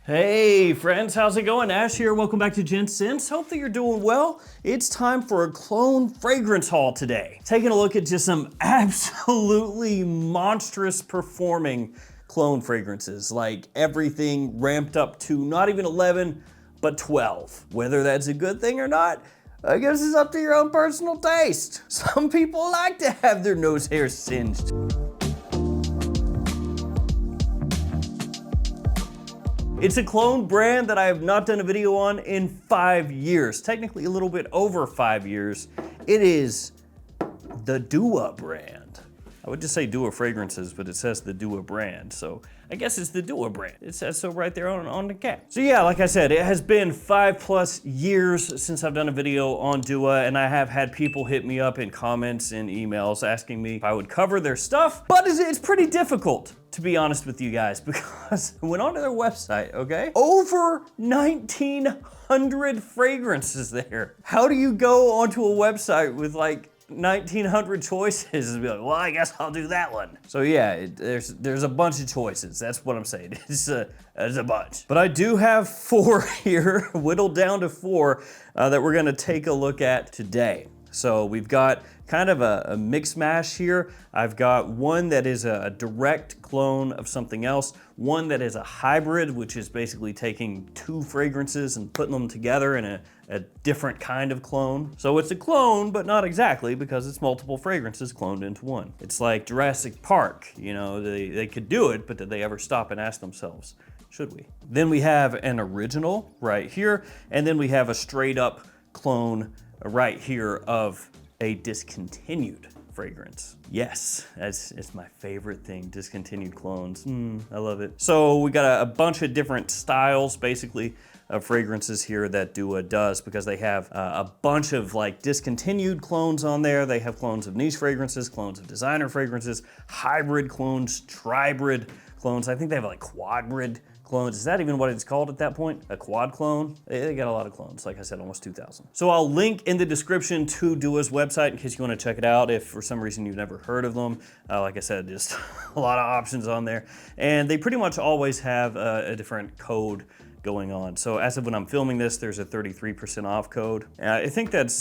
Hey friends, how's it going? Ash here, welcome back to Gents. Hope that you're doing well. It's time for a clone fragrance haul today. Taking a look at just some absolutely monstrous performing clone fragrances, like everything ramped up to not even 11, but 12. Whether that's a good thing or not, I guess it's up to your own personal taste. Some people like to have their nose hairs singed. It's a clone brand that I have not done a video on in 5 years, technically a little bit over 5 years. It is the Dua brand. I would just say Dua Fragrances, but it says the Dua brand, so I guess it's the Dua brand. It says so right there on the cap. So yeah, like I said, it has been 5+ years since I've done a video on Dua, and I have had people hit me up in comments and emails asking me if I would cover their stuff, but it's pretty difficult, to be honest with you guys, because I went onto their website, okay? Over 1,900 fragrances there. How do you go onto a website with like 1,900 choices and be like, well, I guess I'll do that one. So yeah, there's a bunch of choices. That's what I'm saying. It's a bunch. But I do have 4 here, whittled down to 4, that we're gonna take a look at today. So we've got kind of a mix mash here. I've got one that is a direct clone of something else, one that is a hybrid, which is basically taking 2 fragrances and putting them together in a different kind of clone. So it's a clone, but not exactly, because it's multiple fragrances cloned into one. It's like Jurassic Park, you know, they could do it, but did they ever stop and ask themselves, should we? Then we have an original right here, and then we have a straight up clone right here of a discontinued fragrance. Yes, it's my favorite thing, discontinued clones. I love it. So we got a bunch of different styles, basically, of fragrances here that Dua does, because they have a bunch of like discontinued clones on there. They have clones of niche fragrances, clones of designer fragrances, hybrid clones, tribrid clones. I think they have like quadrid clones. Is that even what it's called at that point? A quad clone? They got a lot of clones, like I said, almost 2,000. So I'll link in the description to Dua's website in case you want to check it out if for some reason you've never heard of them. Like I said, just a lot of options on there. And they pretty much always have a different code going on. So as of when I'm filming this, there's a 33% off code. I think that's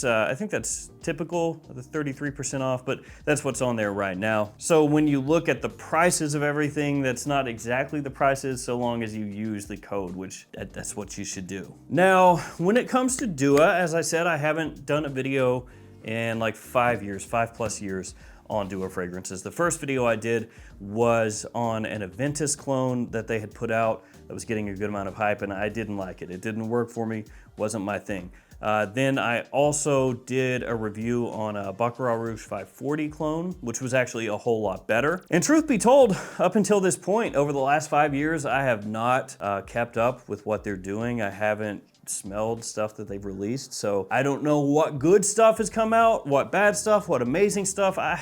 typical, the 33% off, but that's what's on there right now. So when you look at the prices of everything, that's not exactly the prices so long as you use the code, which that's what you should do. Now, when it comes to Dua, as I said, I haven't done a video in like 5 years, 5+ years on Dua fragrances. The first video I did was on an Aventus clone that they had put out that was getting a good amount of hype, and I didn't like it. It didn't work for me, wasn't my thing. Then I also did a review on a Baccarat Rouge 540 clone, which was actually a whole lot better. And truth be told, up until this point, over the last 5 years, I have not kept up with what they're doing. I haven't smelled stuff that they've released, so I don't know what good stuff has come out, what bad stuff, what amazing stuff. I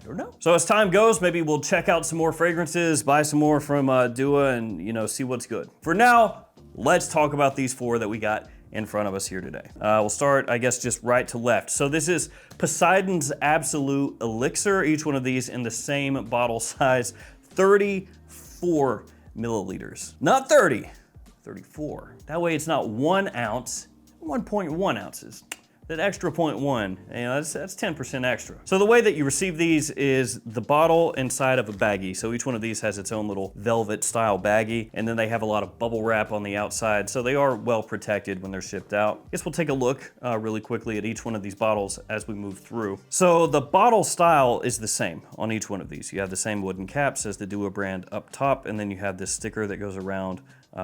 don't know. So as time goes, maybe we'll check out some more fragrances, buy some more from Dua, and see what's good. For now, let's talk about these 4 that we got in front of us here today. We'll start, I guess, just right to left. So this is Poseidon's Absolu Elixir, each one of these in the same bottle size, 34 milliliters. Not 30, 34. That way it's not 1 ounce, 1.1 ounces. That extra 0.1, that's 10% extra. So the way that you receive these is the bottle inside of a baggie. So each one of these has its own little velvet style baggie, and then they have a lot of bubble wrap on the outside, so they are well protected when they're shipped out. I guess we'll take a look really quickly at each one of these bottles as we move through. So the bottle style is the same on each one of these. You have the same wooden cap, says the Dua brand up top, and then you have this sticker that goes around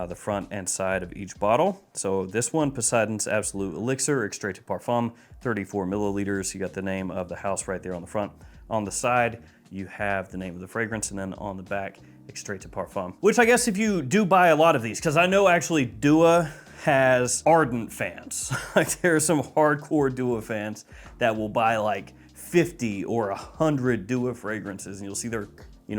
the front and side of each bottle. So this one, Poseidon's Absolu Elixir, Extrait de Parfum, 34 milliliters. You got the name of the house right there on the front. On the side, you have the name of the fragrance, and then on the back, Extrait de Parfum. Which I guess if you do buy a lot of these, because I know actually Dua has ardent fans. Like there are some hardcore Dua fans that will buy like 50 or 100 Dua fragrances, and you'll see their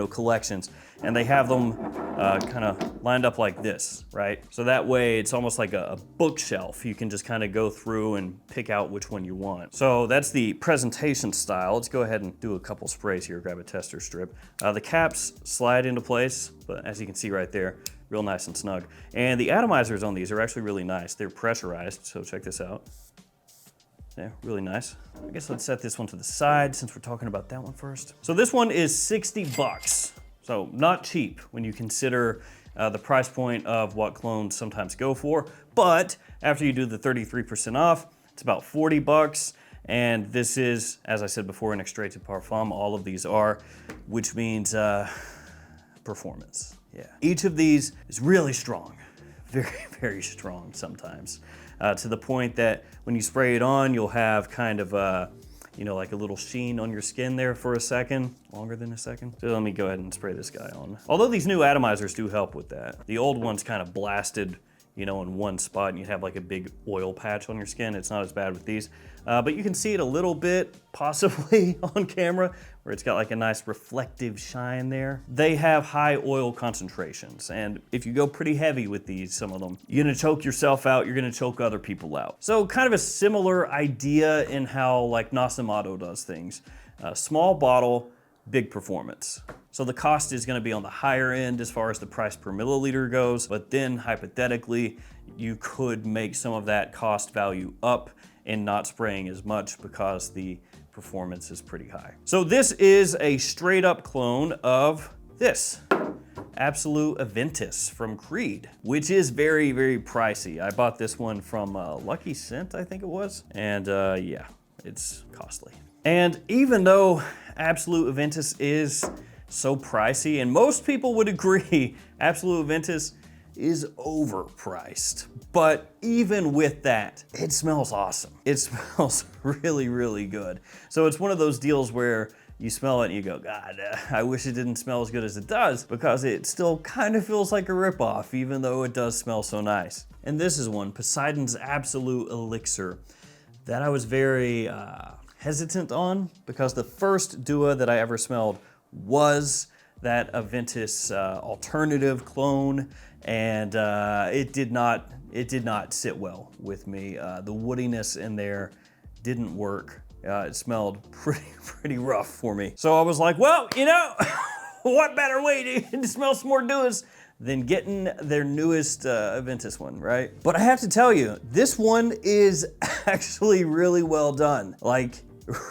collections, and they have them kind of lined up like this, right? So that way it's almost like a bookshelf. You can just kind of go through and pick out which one you want. So that's the presentation style. Let's go ahead and do a couple sprays here, grab a tester strip. The caps slide into place, but as you can see right there, real nice and snug. And the atomizers on these are actually really nice. They're pressurized, so check this out. Yeah, really nice. I guess let's set this one to the side since we're talking about that one first. So this one is 60 bucks. So not cheap when you consider the price point of what clones sometimes go for. But after you do the 33% off, it's about 40 bucks. And this is, as I said before, an extrait de parfum. All of these are, which means performance. Yeah. Each of these is really strong. Very, very strong sometimes. To the point that when you spray it on, you'll have kind of like a little sheen on your skin there for a second, longer than a second. So let me go ahead and spray this guy on. Although these new atomizers do help with that. The old ones kind of blasted, in one spot, and you have like a big oil patch on your skin. It's not as bad with these, but you can see it a little bit possibly on camera where it's got like a nice reflective shine there. They have high oil concentrations, and if you go pretty heavy with these, some of them, you're gonna choke yourself out, you're gonna choke other people out. So kind of a similar idea in how like Nasamato does things. Small bottle, big performance. So the cost is gonna be on the higher end as far as the price per milliliter goes, but then hypothetically, you could make some of that cost value up and not spraying as much because the performance is pretty high. So this is a straight up clone of this. Absolu Aventus from Creed, which is very, very pricey. I bought this one from Lucky Scent, I think it was. And yeah, it's costly. And even though Absolu Aventus is so pricey, and most people would agree, Absolu Aventus is overpriced. But even with that, it smells awesome. It smells really, really good. So it's one of those deals where you smell it and you go, God, I wish it didn't smell as good as it does, because it still kind of feels like a ripoff, even though it does smell so nice. And this is one, Poseidon's Absolute Elixir, that I was very hesitant on, because the first Dua that I ever smelled was that Aventus alternative clone, and it did not sit well with me. The woodiness in there didn't work. It smelled pretty rough for me. So I was like, well, what better way to smell some more Duas than getting their newest Aventus one, right? But I have to tell you, this one is actually really well done. Like,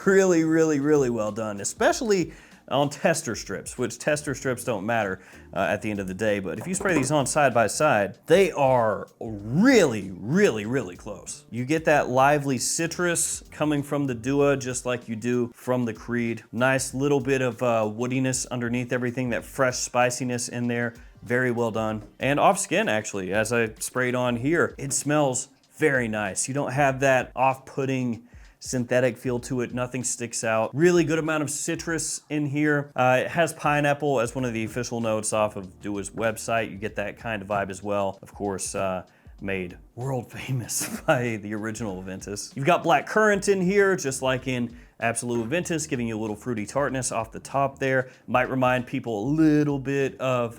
really, really, really well done, especially on tester strips, which tester strips don't matter at the end of the day, but if you spray these on side by side, they are really, really, really close. You get that lively citrus coming from the Dua just like you do from the Creed. Nice little bit of woodiness underneath everything, that fresh spiciness in there. Very well done. And off skin, actually, as I sprayed on here, it smells very nice. You don't have that off-putting synthetic feel to it, nothing sticks out. Really good amount of citrus in here. It has pineapple as one of the official notes off of Dua's website. You get that kind of vibe as well. Of course, made world famous by the original Aventus. You've got black currant in here, just like in Absolu Aventus, giving you a little fruity tartness off the top there. Might remind people a little bit of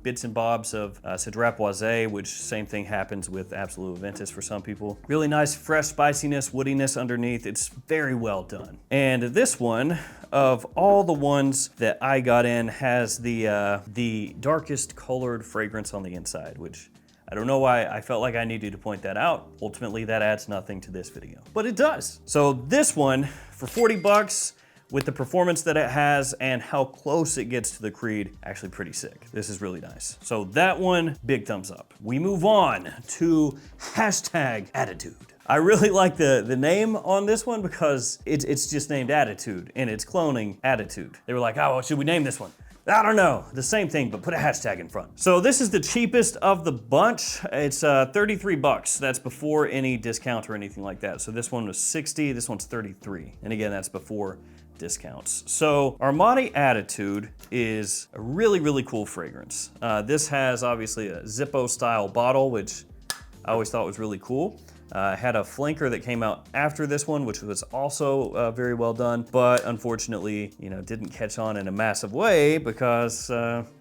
bits and bobs of Cedrat Boisé, which same thing happens with Absolu Aventus for some people. Really nice fresh spiciness, woodiness underneath. It's very well done. And this one, of all the ones that I got in, has the darkest colored fragrance on the inside, which I don't know why I felt like I needed to point that out. Ultimately, that adds nothing to this video, but it does. So this one, for 40 bucks, with the performance that it has and how close it gets to the Creed, actually pretty sick. This is really nice. So that one, big thumbs up. We move on to #attitude. I really like the name on this one because it's just named Attitude, and it's cloning Attitude. They were like, oh, well, should we name this one? I don't know, the same thing, but put a hashtag in front. So this is the cheapest of the bunch. It's 33 bucks. That's before any discount or anything like that. So this one was 60, this one's 33. And again, that's before discounts. So Armani Attitude is a really, really cool fragrance. This has obviously a Zippo style bottle, which I always thought was really cool. Had a flanker that came out after this one, which was also very well done, but unfortunately, didn't catch on in a massive way because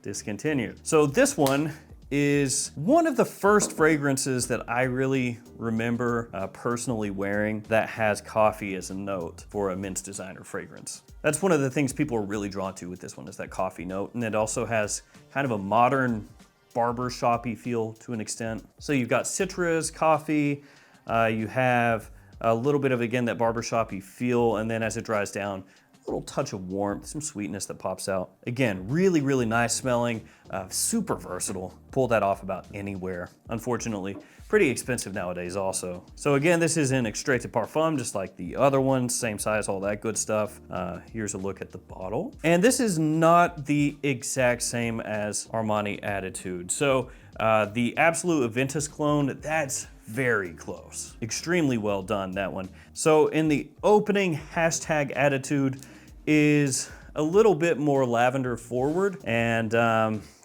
discontinued. So this one is one of the first fragrances that I really remember personally wearing that has coffee as a note for a men's designer fragrance. That's one of the things people are really drawn to with this one, is that coffee note, and it also has kind of a modern barber-shoppy feel to an extent. So you've got citrus, coffee, you have a little bit of, again, that barber-shoppy feel, and then as it dries down, a little touch of warmth, some sweetness that pops out. Again, really, really nice smelling, super versatile. Pull that off about anywhere. Unfortunately, pretty expensive nowadays also. So again, this is in Extrait de Parfum, just like the other ones, same size, all that good stuff. Here's a look at the bottle. And this is not the exact same as Armani Attitude. So the Absolu Aventus clone, that's very close. Extremely well done, that one. So in the opening, hashtag Attitude is a little bit more lavender forward and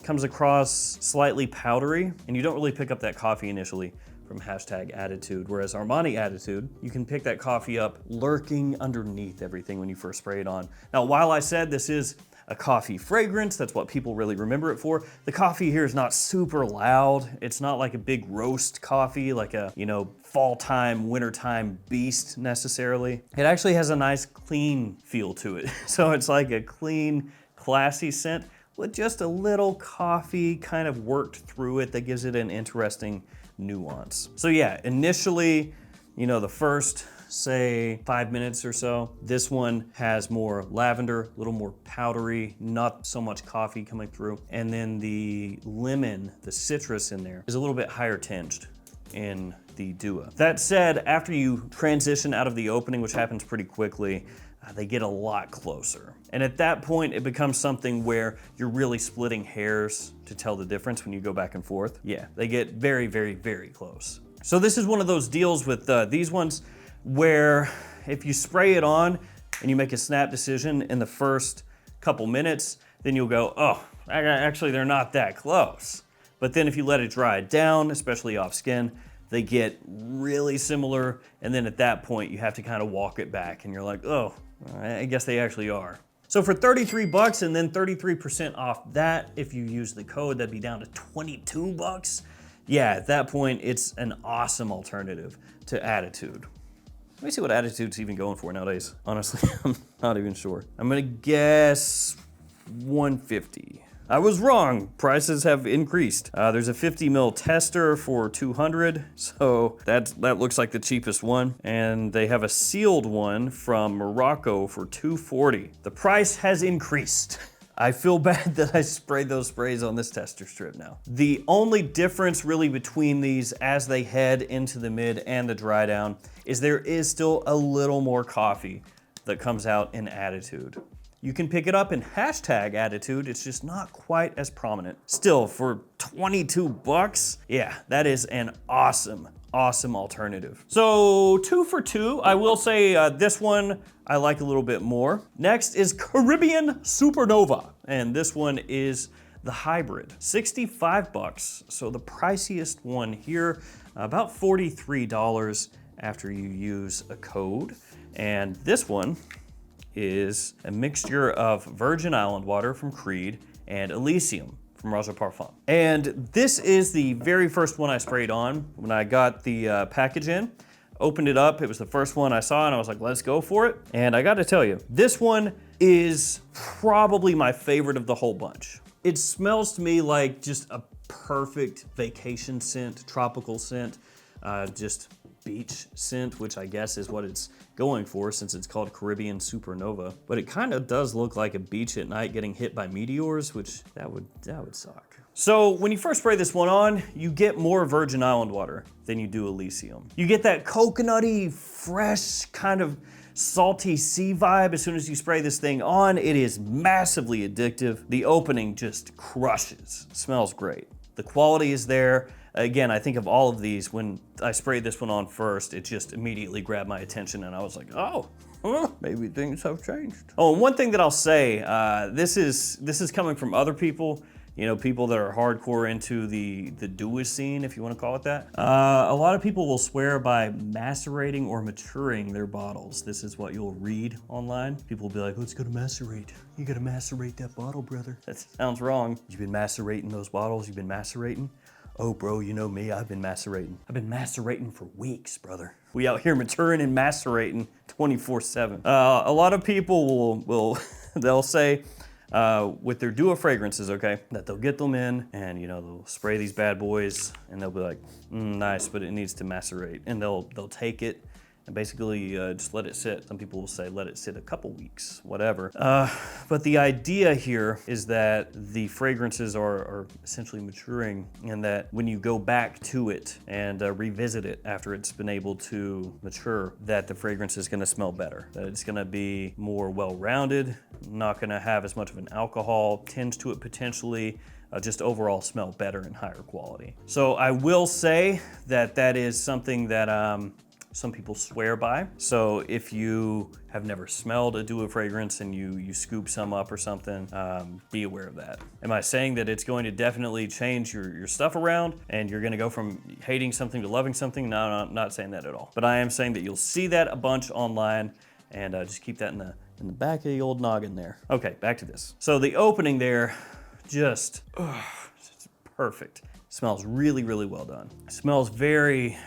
comes across slightly powdery, and you don't really pick up that coffee initially from hashtag Attitude, whereas Armani Attitude, you can pick that coffee up lurking underneath everything when you first spray it on. Now, while I said this is a coffee fragrance, that's what people really remember it for, the coffee here is not super loud. It's not like a big roast coffee, like a, you know, fall time, winter time beast necessarily. It actually has a nice clean feel to it. So it's like a clean, classy scent with just a little coffee kind of worked through it that gives it an interesting nuance. So yeah, initially, you know, the first, say 5 minutes or so, this one has more lavender, a little more powdery, not so much coffee coming through. And then the lemon, the citrus in there is a little bit higher tinged in the Dua. That said, after you transition out of the opening, which happens pretty quickly, they get a lot closer. And at that point, it becomes something where you're really splitting hairs to tell the difference when you go back and forth. Yeah, they get very, very, very close. So this is one of those deals with these ones where if you spray it on and you make a snap decision in the first couple minutes, then you'll go, oh, actually they're not that close. But then if you let it dry down, especially off skin, they get really similar. And then at that point, you have to kind of walk it back and you're like, oh, I guess they actually are. So for 33 bucks and then 33% off that, if you use the code, that'd be down to 22 bucks. Yeah, at that point, it's an awesome alternative to Attitude. Let me see what Attitude's even going for nowadays. Honestly, I'm not even sure. I'm gonna guess 150. I was wrong, prices have increased. There's a 50 mil tester for 200, so that looks like the cheapest one. And they have a sealed one from Morocco for 240. The price has increased. I feel bad that I sprayed those sprays on this tester strip now. The only difference really between these as they head into the mid and the dry down is there is still a little more coffee that comes out in Attitude. You can pick it up in hashtag Attitude, it's just not quite as prominent. Still, for 22 bucks, yeah, that is an awesome, awesome alternative. So 2 for 2, I will say this one I like a little bit more. Next is Caribbean Supernova, and this one is the hybrid, 65 bucks. So the priciest one here, about $43 after you use a code. And this one is a mixture of Virgin Island water from Creed and Elysium from Roger Parfum. And this is the very first one I sprayed on when I got the package in. Opened it up, it was the first one I saw and I was like, let's go for it. And I gotta tell you, this one is probably my favorite of the whole bunch. It smells to me like just a perfect vacation scent, tropical scent, just beach scent, which I guess is what it's going for since it's called Caribbean Supernova. But it kind of does look like a beach at night getting hit by meteors, which that would suck. So when you first spray this one on, you get more Virgin Island water than you do Elysium. You get that coconutty, fresh, kind of salty sea vibe as soon as you spray this thing on. It is massively addictive. The opening just crushes. It smells great. The quality is there. Again, I think of all of these, when I sprayed this one on first, it just immediately grabbed my attention and I was like, oh, maybe things have changed. Oh, and one thing that I'll say, this is coming from other people, you know, people that are hardcore into the Dua scene, if you want to call it that. A lot of people will swear by macerating or maturing their bottles. This is what you'll read online. People will be like, let's go to macerate. You gotta macerate that bottle, brother. That sounds wrong. You've been macerating those bottles, you've been macerating? Oh, bro, you know me, I've been macerating. I've been macerating for weeks, brother. We out here maturing and macerating 24/7. A lot of people will they'll say, with their duo fragrances, okay, that they'll get them in and, you know, they'll spray these bad boys and they'll be like, nice, but it needs to macerate. And they'll take it and basically just let it sit. Some people will say let it sit a couple weeks, whatever. But the idea here is that the fragrances are essentially maturing, and that when you go back to it and revisit it after it's been able to mature, that the fragrance is gonna smell better, that it's gonna be more well-rounded, not gonna have as much of an alcohol tinge to it potentially, just overall smell better and higher quality. So I will say that that is something that some people swear by. So if you have never smelled a duo fragrance and you scoop some up or something, be aware of that. Am I saying that it's going to definitely change your stuff around and you're gonna go from hating something to loving something? No, I'm not saying that at all. But I am saying that you'll see that a bunch online, and just keep that in the back of the old noggin there. Okay, back to this. So the opening there, just perfect. Smells really, really well done. Smells very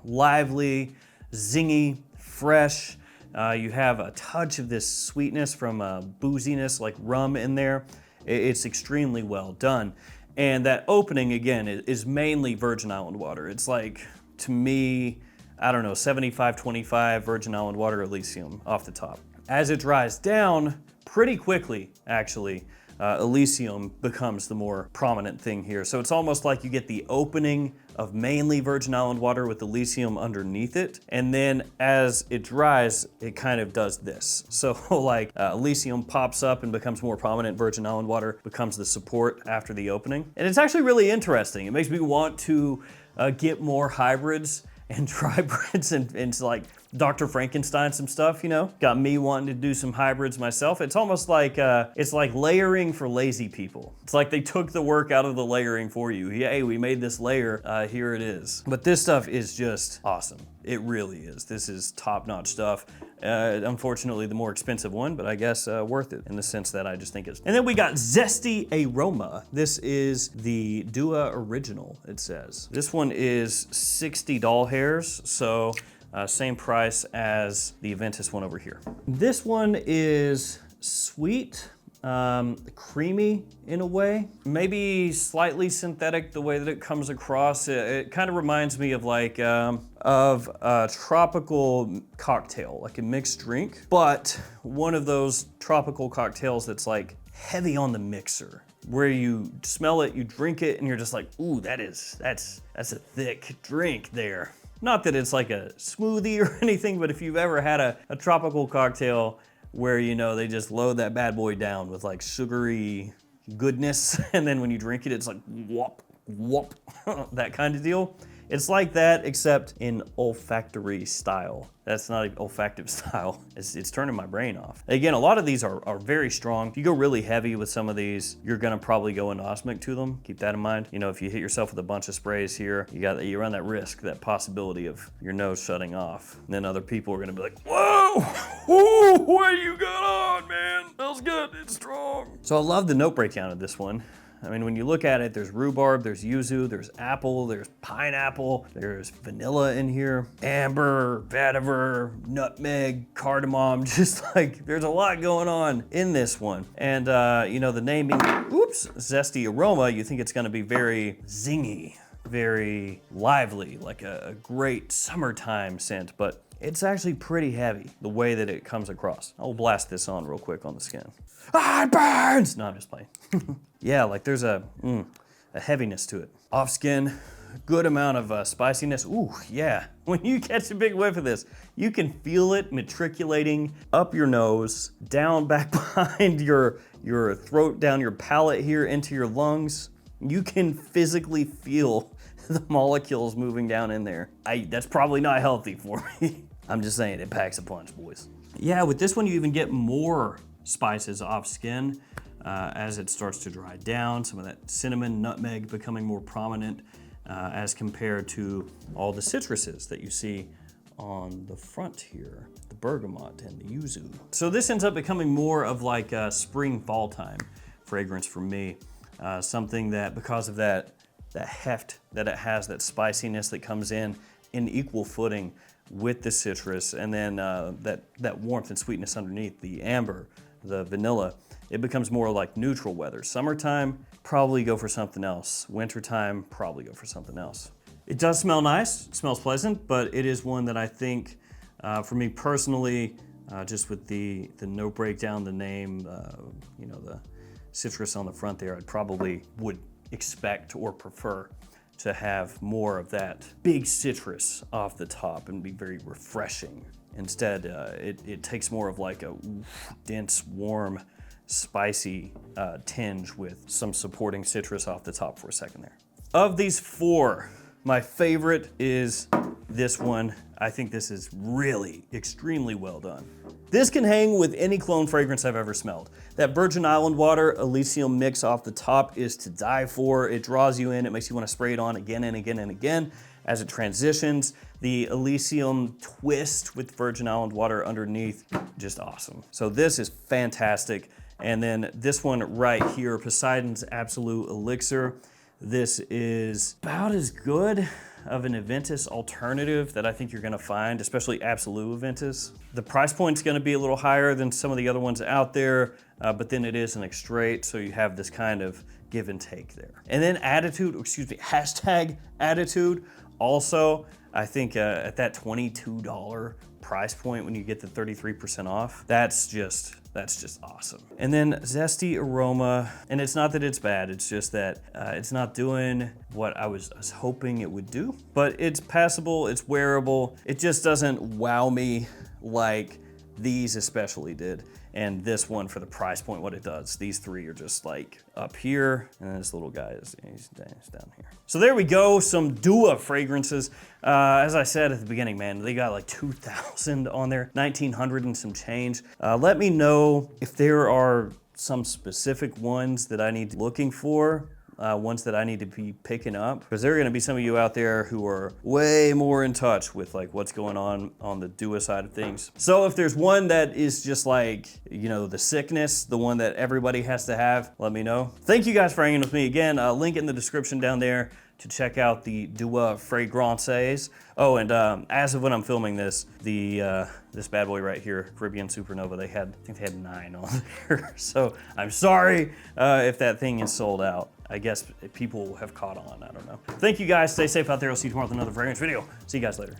lively, zingy, fresh. You have a touch of this sweetness from booziness like rum in there. It's extremely well done. And that opening, again, is mainly Virgin Island water. It's like, to me, I don't know, 75-25 Virgin Island water Elysium off the top. As it dries down, pretty quickly, actually, Elysium becomes the more prominent thing here. So it's almost like you get the opening of mainly Virgin Island water with Elysium underneath it. And then as it dries, it kind of does this. So like Elysium pops up and becomes more prominent, Virgin Island water becomes the support after the opening. And it's actually really interesting. It makes me want to get more hybrids and hybrids and like Dr. Frankenstein some stuff, you know? Got me wanting to do some hybrids myself. It's almost like, it's like layering for lazy people. It's like they took the work out of the layering for you. Hey, we made this layer, here it is. But this stuff is just awesome. It really is. This is top-notch stuff. Unfortunately, the more expensive one, but I guess worth it in the sense that I just think it's. And then we got Zesty Aroma. This is the Dua Original, it says. This one is 60 doll hairs, so same price as the Aventus one over here. This one is sweet, creamy in a way, maybe slightly synthetic the way that it comes across. It kind of reminds me of like of a tropical cocktail, like a mixed drink, but one of those tropical cocktails that's like heavy on the mixer, where you smell it, you drink it, and you're just like, ooh, that's a thick drink there. Not that it's like a smoothie or anything, but if you've ever had a tropical cocktail where, you know, they just load that bad boy down with like sugary goodness, and then when you drink it, it's like whoop, whoop, that kind of deal. It's like that, except in olfactory style. That's not an olfactive style. It's turning my brain off. Again, a lot of these are very strong. If you go really heavy with some of these, you're gonna probably go anosmic to them. Keep that in mind. You know, if you hit yourself with a bunch of sprays here, you run that risk, that possibility of your nose shutting off. And then other people are gonna be like, whoa, ooh, what you got on, man? Smells good, it's strong. So I love the note breakdown of this one. I mean, when you look at it, there's rhubarb, there's yuzu, there's apple, there's pineapple, there's vanilla in here, amber, vetiver, nutmeg, cardamom, just like there's a lot going on in this one. And you know, the naming, oops, Zesty Aroma, you think it's gonna be very zingy, very lively, like a great summertime scent, but it's actually pretty heavy, the way that it comes across. I'll blast this on real quick on the skin. Ah, it burns! No, I'm just playing. Yeah, like there's a heaviness to it. Off skin, good amount of spiciness. Ooh, yeah. When you catch a big whiff of this, you can feel it matriculating up your nose, down back behind your throat, down your palate here into your lungs. You can physically feel the molecules moving down in there. That's probably not healthy for me. I'm just saying, it packs a punch, boys. Yeah, with this one, you even get more spices off skin as it starts to dry down. Some of that cinnamon, nutmeg becoming more prominent as compared to all the citruses that you see on the front here, the bergamot and the yuzu. So this ends up becoming more of like a spring fall time fragrance for me. Something that, because of that heft that it has, that spiciness that comes in equal footing with the citrus, and then that warmth and sweetness underneath, the amber, the vanilla, it becomes more like neutral weather. Summertime, probably go for something else. Wintertime, probably go for something else. It does smell nice, it smells pleasant, but it is one that I think, for me personally, just with the note breakdown, the name, you know, the citrus on the front there, I probably would expect or prefer to have more of that big citrus off the top and be very refreshing. Instead, it takes more of like a dense, warm, spicy tinge with some supporting citrus off the top for a second there. Of these four, my favorite is this one. I think this is really extremely well done. This can hang with any cologne fragrance I've ever smelled. That Virgin Island water Elysium mix off the top is to die for. It draws you in, it makes you want to spray it on again and again and again as it transitions. The Elysium twist with Virgin Island water underneath, just awesome. So this is fantastic. And then this one right here, Poseidon's Absolu Elixir. This is about as good of an Aventus alternative that I think you're gonna find, especially Absolu Aventus. The price point's gonna be a little higher than some of the other ones out there, but then it is an extrait, so you have this kind of give and take there. And then hashtag attitude. Also, I think at that $22 price point when you get the 33% off, that's just awesome. And then Zesty Aroma, and it's not that it's bad, it's just that it's not doing what I was hoping it would do, but it's passable, it's wearable. It just doesn't wow me like these especially did. And this one, for the price point, what it does, these three are just like up here, and this little guy he's down here. So there we go, some Dua fragrances. As I said at the beginning, man, they got like 2,000 on there, 1,900 and some change. Let me know if there are some specific ones that I need to be looking for, ones that I need to be picking up, because there are gonna be some of you out there who are way more in touch with like what's going on the Dua side of things. So if there's one that is just like, you know, the sickness, the one that everybody has to have, let me know. Thank you guys for hanging with me again. Link in the description down there to check out the Dua fragrances. Oh, and as of when I'm filming this, this bad boy right here, Caribbean Supernova, I think they had 9 on there. So I'm sorry if that thing is sold out. I guess people have caught on, I don't know. Thank you guys, stay safe out there. I'll see you tomorrow with another fragrance video. See you guys later.